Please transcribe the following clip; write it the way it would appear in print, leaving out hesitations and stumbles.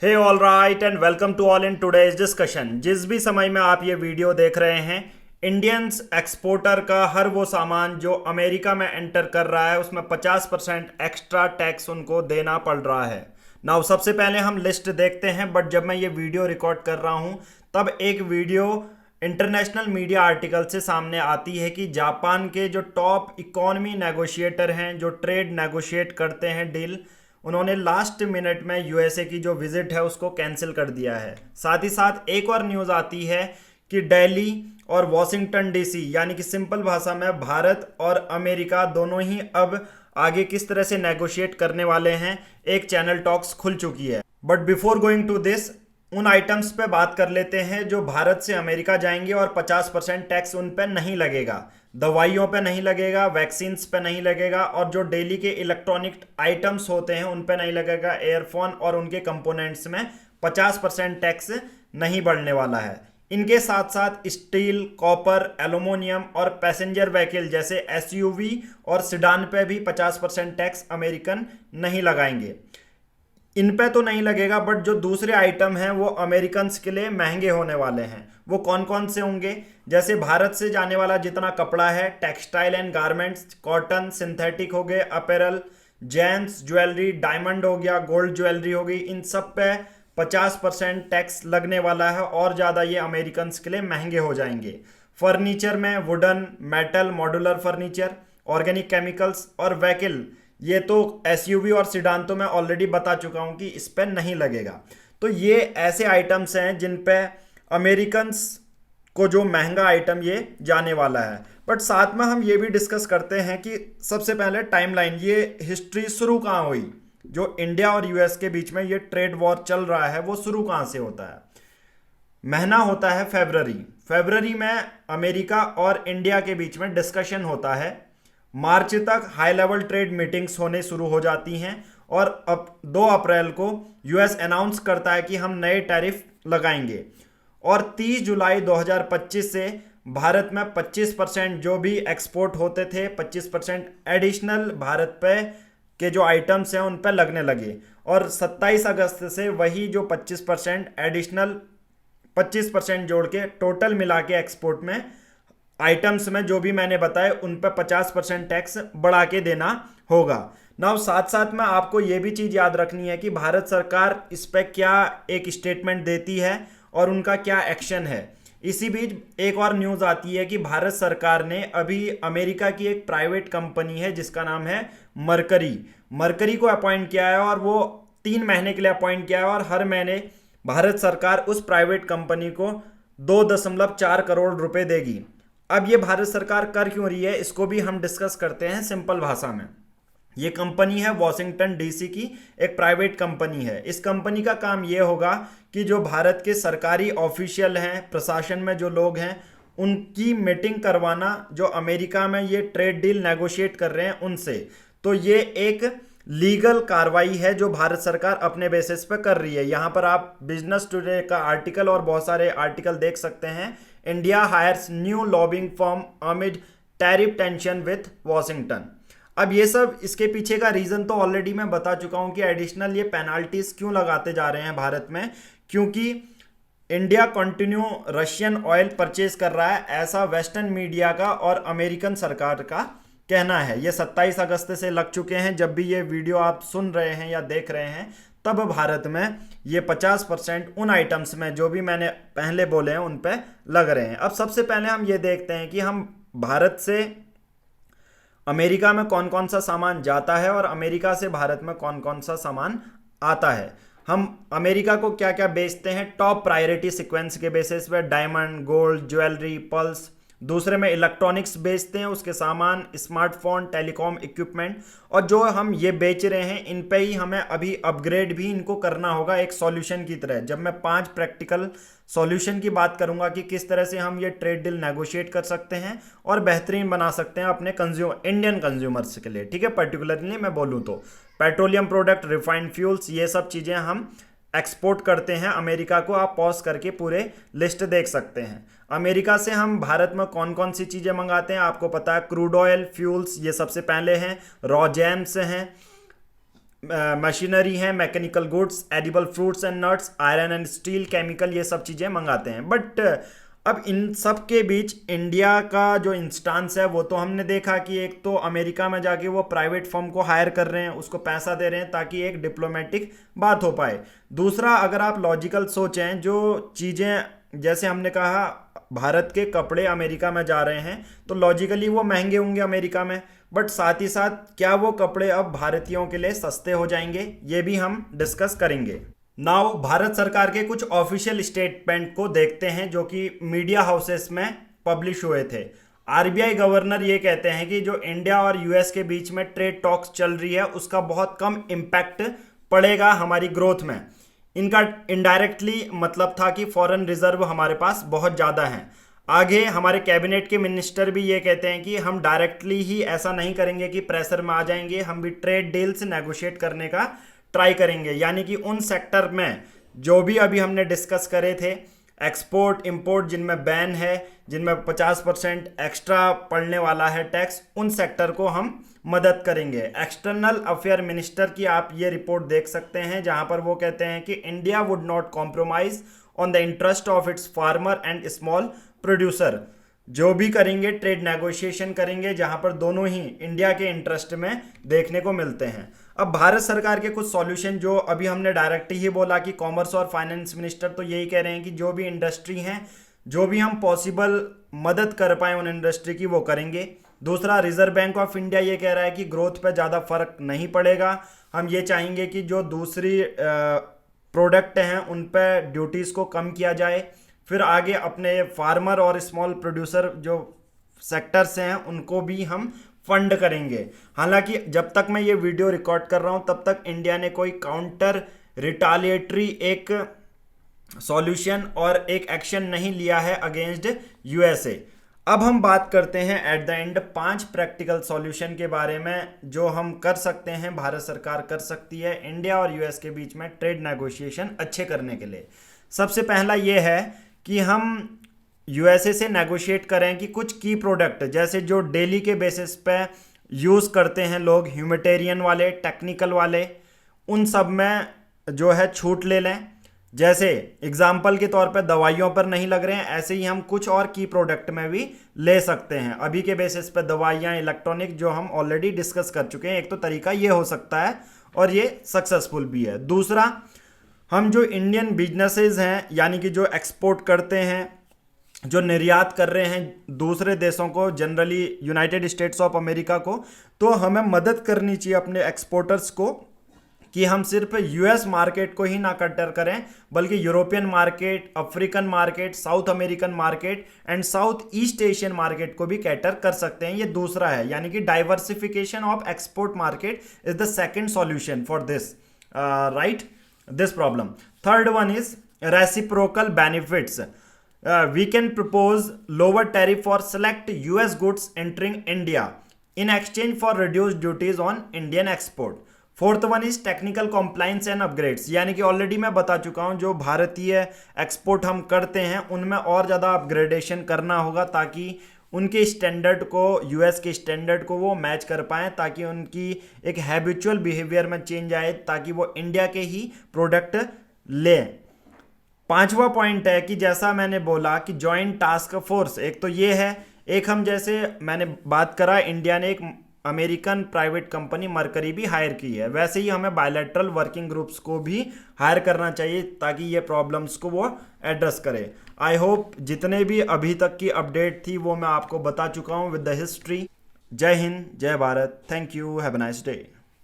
Hey all right and welcome to all in today's discussion. जिस भी समय में आप ये वीडियो देख रहे हैं, इंडियंस एक्सपोर्टर का हर वो सामान जो अमेरिका में एंटर कर रहा है उसमें 50% एक्स्ट्रा टैक्स उनको देना पड़ रहा है। नाउ सबसे पहले हम लिस्ट देखते हैं, बट जब मैं ये वीडियो रिकॉर्ड कर रहा हूँ तब एक वीडियो इंटरनेशनल मीडिया आर्टिकल से सामने आती है कि जापान के जो टॉप इकोनॉमी नेगोशिएटर हैं, जो ट्रेड नेगोशिएट करते हैं डील, उन्होंने लास्ट मिनट में यूएसए की जो विजिट है उसको कैंसिल कर दिया है। साथ ही साथ एक और न्यूज़ आती है कि दिल्ली और वॉशिंगटन डीसी, यानी कि सिंपल भाषा में भारत और अमेरिका दोनों ही अब आगे किस तरह से नेगोशिएट करने वाले हैं, एक चैनल टॉक्स खुल चुकी है। But before going to this, उन आइटम्स पे बात कर लेते हैं जो भारत से अमेरिका जाएंगे और 50% टैक्स उन पे नहीं लगेगा। दवाइयों पे नहीं लगेगा, वैक्सीन्स पे नहीं लगेगा, और जो डेली के इलेक्ट्रॉनिक आइटम्स होते हैं उन पे नहीं लगेगा। एयरफोन और उनके कंपोनेंट्स में 50% टैक्स नहीं बढ़ने वाला है। इनके साथ साथ स्टील, कॉपर, एल्यूमिनियम और पैसेंजर व्हीकल जैसे एसयूवी और सिडान पे भी 50% टैक्स अमेरिकन नहीं लगाएंगे। इन पे तो नहीं लगेगा, बट जो दूसरे आइटम हैं वो अमेरिकन के लिए महंगे होने वाले हैं। वो कौन कौन से होंगे? जैसे भारत से जाने वाला जितना कपड़ा है, textile and garments, cotton, synthetic हो गए, अपैरल, जेम्स, ज्वेलरी, डायमंड हो गया, गोल्ड ज्वेलरी हो गई, इन सब पे 50% टैक्स लगने वाला है और ज़्यादा ये अमेरिकन के लिए महंगे हो जाएंगे। फर्नीचर में wooden, metal, modular furniture, organic chemicals और व्हीकल, ये तो एसयूवी और सिडान तो मैं ऑलरेडी बता चुका हूं कि इस पर नहीं लगेगा। तो ये ऐसे आइटम्स हैं जिन पे अमेरिकन्स को जो महंगा आइटम ये जाने वाला है। बट साथ में हम ये भी डिस्कस करते हैं कि सबसे पहले टाइमलाइन, ये हिस्ट्री शुरू कहाँ हुई, जो इंडिया और यूएस के बीच में ये ट्रेड वॉर चल रहा है वो शुरू कहाँ से होता है? महीना होता है फरवरी। फरवरी में अमेरिका और इंडिया के बीच में डिस्कशन होता है। मार्च तक हाई लेवल ट्रेड मीटिंग्स होने शुरू हो जाती हैं और अब 2 अप्रैल को यूएस अनाउंस करता है कि हम नए टैरिफ लगाएंगे। और 30 जुलाई 2025 से भारत में 25% जो भी एक्सपोर्ट होते थे, 25% एडिशनल भारत पे के जो आइटम्स हैं उन पे लगने लगे। और 27 अगस्त से वही जो 25% एडिशनल 25% जोड़ के टोटल मिला के एक्सपोर्ट में आइटम्स में जो भी मैंने बताए उन पर 50% टैक्स बढ़ा के देना होगा। नाउ साथ साथ में आपको ये भी चीज़ याद रखनी है कि भारत सरकार इस पर क्या एक स्टेटमेंट देती है और उनका क्या एक्शन है। इसी बीच एक और न्यूज़ आती है कि भारत सरकार ने अभी अमेरिका की एक प्राइवेट कंपनी है जिसका नाम है मरकरी को अपॉइंट किया है, और वो 3 महीने के लिए अपॉइंट किया है, और हर महीने भारत सरकार उस प्राइवेट कंपनी को 2.4 करोड़ रुपए देगी। अब ये भारत सरकार कर क्यों रही है, इसको भी हम डिस्कस करते हैं सिंपल भाषा में। ये कंपनी है वॉशिंगटन डीसी की, एक प्राइवेट कंपनी है। इस कंपनी का काम ये होगा कि जो भारत के सरकारी ऑफिशियल हैं, प्रशासन में जो लोग हैं, उनकी मीटिंग करवाना, जो अमेरिका में ये ट्रेड डील नेगोशिएट कर रहे हैं उनसे। तो ये एक लीगल कार्रवाई है जो भारत सरकार अपने बेसिस पे कर रही है। यहाँ पर आप बिजनेस टुडे का आर्टिकल और बहुत सारे आर्टिकल देख सकते हैं। India hires new lobbying firm amid tariff tension with Washington. अब ये सब, इसके पीछे का रीजन तो ऑलरेडी मैं बता चुका हूँ कि एडिशनल ये पेनाल्टीज क्यों लगाते जा रहे हैं भारत में, क्योंकि India continue Russian oil purchase कर रहा है, ऐसा वेस्टर्न मीडिया का और अमेरिकन सरकार का कहना है। ये 27 अगस्त से लग चुके हैं। जब भी ये वीडियो आप सुन रहे हैं या देख रहे हैं तब भारत में ये 50% उन आइटम्स में जो भी मैंने पहले बोले हैं उन पे लग रहे हैं। अब सबसे पहले हम ये देखते हैं कि हम भारत से अमेरिका में कौन कौन सा सामान जाता है और अमेरिका से भारत में कौन कौन सा सामान आता है। हम अमेरिका को क्या क्या बेचते हैं टॉप प्रायोरिटी सीक्वेंस के बेसिस पे: डायमंड, गोल्ड, ज्वेलरी, पल्स। दूसरे में इलेक्ट्रॉनिक्स बेचते हैं, उसके सामान, स्मार्टफोन, टेलीकॉम इक्विपमेंट। और जो हम ये बेच रहे हैं इन पे ही हमें अभी अपग्रेड भी इनको करना होगा एक सॉल्यूशन की तरह। जब मैं 5 प्रैक्टिकल सॉल्यूशन की बात करूंगा कि किस तरह से हम ये ट्रेड डील नेगोशिएट कर सकते हैं और बेहतरीन बना सकते हैं अपने इंडियन कंज्यूमर्स के लिए, ठीक है। पर्टिकुलरली मैं बोलूँ तो पेट्रोलियम प्रोडक्ट, रिफाइंड फ्यूल्स, ये सब चीज़ें हम एक्सपोर्ट करते हैं अमेरिका को। आप पॉज करके पूरे लिस्ट देख सकते हैं। अमेरिका से हम भारत में कौन कौन सी चीज़ें मंगाते हैं आपको पता है। क्रूड ऑयल, फ्यूल्स, ये सबसे पहले हैं। रॉ जेम्स हैं, मशीनरी है, mechanical goods, edible fruits and nuts, iron and steel, chemical, ये सब चीज़ें मंगाते हैं। बट अब इन सब के बीच इंडिया का जो इंस्टांस है वो तो हमने देखा कि एक तो अमेरिका में जाके वो प्राइवेट फर्म को हायर कर रहे हैं, उसको पैसा दे रहे हैं ताकि एक डिप्लोमेटिक बात हो पाए। दूसरा, अगर आप लॉजिकल सोचें, जो चीज़ें जैसे हमने कहा भारत के कपड़े अमेरिका में जा रहे हैं तो लॉजिकली वो महंगे होंगे अमेरिका में, बट साथ ही साथ क्या वो कपड़े अब भारतीयों के लिए सस्ते हो जाएंगे, ये भी हम डिस्कस करेंगे। नाउ भारत सरकार के कुछ ऑफिशियल स्टेटमेंट को देखते हैं जो कि मीडिया हाउसेस में पब्लिश हुए थे। आरबीआई गवर्नर ये कहते हैं कि जो इंडिया और यूएस के बीच में ट्रेड टॉक्स चल रही है उसका बहुत कम इम्पैक्ट पड़ेगा हमारी ग्रोथ में। इनका इनडायरेक्टली मतलब था कि फॉरेन रिजर्व हमारे पास बहुत ज़्यादा है। आगे हमारे कैबिनेट के मिनिस्टर भी ये कहते हैं कि हम डायरेक्टली ही ऐसा नहीं करेंगे कि प्रेशर में आ जाएंगे, हम भी ट्रेड डील्स नेगोशिएट करने का ट्राई करेंगे। यानी कि उन सेक्टर में जो भी अभी हमने डिस्कस करे थे, एक्सपोर्ट इंपोर्ट जिनमें बैन है, जिनमें 50% एक्स्ट्रा पड़ने वाला है टैक्स, उन सेक्टर को हम मदद करेंगे। एक्सटर्नल अफेयर मिनिस्टर की आप ये रिपोर्ट देख सकते हैं जहां पर वो कहते हैं कि India would not compromise on the interest of its farmer and small producer. जो भी करेंगे ट्रेड नेगोशिएशन करेंगे जहां पर दोनों ही इंडिया के इंटरेस्ट में देखने को मिलते हैं। अब भारत सरकार के कुछ सॉल्यूशन जो अभी हमने डायरेक्ट ही बोला कि कॉमर्स और फाइनेंस मिनिस्टर तो यही कह रहे हैं कि जो भी इंडस्ट्री हैं, जो भी हम पॉसिबल मदद कर पाए उन इंडस्ट्री की वो करेंगे। दूसरा, रिजर्व बैंक ऑफ इंडिया ये कह रहा है कि ग्रोथ पे ज़्यादा फर्क नहीं पड़ेगा, हम ये चाहेंगे कि जो दूसरी प्रोडक्ट हैं उन पे ड्यूटीज़ को कम किया जाए। फिर आगे अपने फार्मर और स्मॉल प्रोड्यूसर जो सेक्टर्स हैं उनको भी हम फंड करेंगे। हालांकि जब तक मैं ये वीडियो रिकॉर्ड कर रहा हूँ तब तक इंडिया ने कोई काउंटर रिटालिएटरी एक सॉल्यूशन और एक एक्शन नहीं लिया है अगेंस्ट यूएसए। अब हम बात करते हैं at the end 5 practical solution के बारे में जो हम कर सकते हैं, भारत सरकार कर सकती है इंडिया और यूएस के बीच में ट्रेड नेगोशिएशन अच्छे करने के लिए। सबसे पहला ये है कि हम यूएसए से नेगोशिएट करें कि कुछ की प्रोडक्ट जैसे जो डेली के बेसिस पे यूज़ करते हैं लोग, ह्यूमैनिटेरियन वाले, टेक्निकल वाले, उन सब में जो है छूट ले लें। जैसे एग्जाम्पल के तौर पे दवाइयों पर नहीं लग रहे हैं, ऐसे ही हम कुछ और की प्रोडक्ट में भी ले सकते हैं। अभी के बेसिस पे दवाइयाँ, इलेक्ट्रॉनिक जो हम ऑलरेडी डिस्कस कर चुके हैं, एक तो तरीका ये हो सकता है और ये सक्सेसफुल भी है। दूसरा, हम जो इंडियन बिजनेसेस हैं यानी कि जो एक्सपोर्ट करते हैं, जो निर्यात कर रहे हैं दूसरे देशों को, generally United states of America को, तो हमें मदद करनी चाहिए अपने एक्सपोर्टर्स को कि हम सिर्फ यूएस मार्केट को ही ना कैटर करें बल्कि European market, African market, south American market and south east Asian market को भी कैटर कर सकते हैं। ये दूसरा है, यानी कि diversification of export market is the second solution for this this problem. Third one is reciprocal benefits. We can propose lower tariff for select US goods entering India in exchange for reduced duties on Indian export. Fourth one is technical compliance and upgrades, यानी कि already मैं बता चुका हूं जो भारतीय export हम करते हैं उनमें और ज़्यादा अपग्रेडेशन करना होगा ताकि उनके स्टैंडर्ड को, यूएस के स्टैंडर्ड को वो मैच कर पाएँ, ताकि उनकी एक हैबिचुअल बिहेवियर में चेंज आए, ताकि वो इंडिया के ही प्रोडक्ट लें। पांचवा पॉइंट है कि जैसा मैंने बोला कि जॉइंट टास्क फोर्स, एक तो ये है, एक हम जैसे मैंने बात करा इंडिया ने एक अमेरिकन प्राइवेट कंपनी मरकरी भी हायर की है, वैसे ही हमें बायलैटरल वर्किंग ग्रुप्स को भी हायर करना चाहिए ताकि ये प्रॉब्लम्स को वो एड्रेस करे। आई होप जितने भी अभी तक की अपडेट थी वो मैं आपको बता चुका हूँ विद द हिस्ट्री। जय हिंद, जय Bharat, thank you, have a nice day.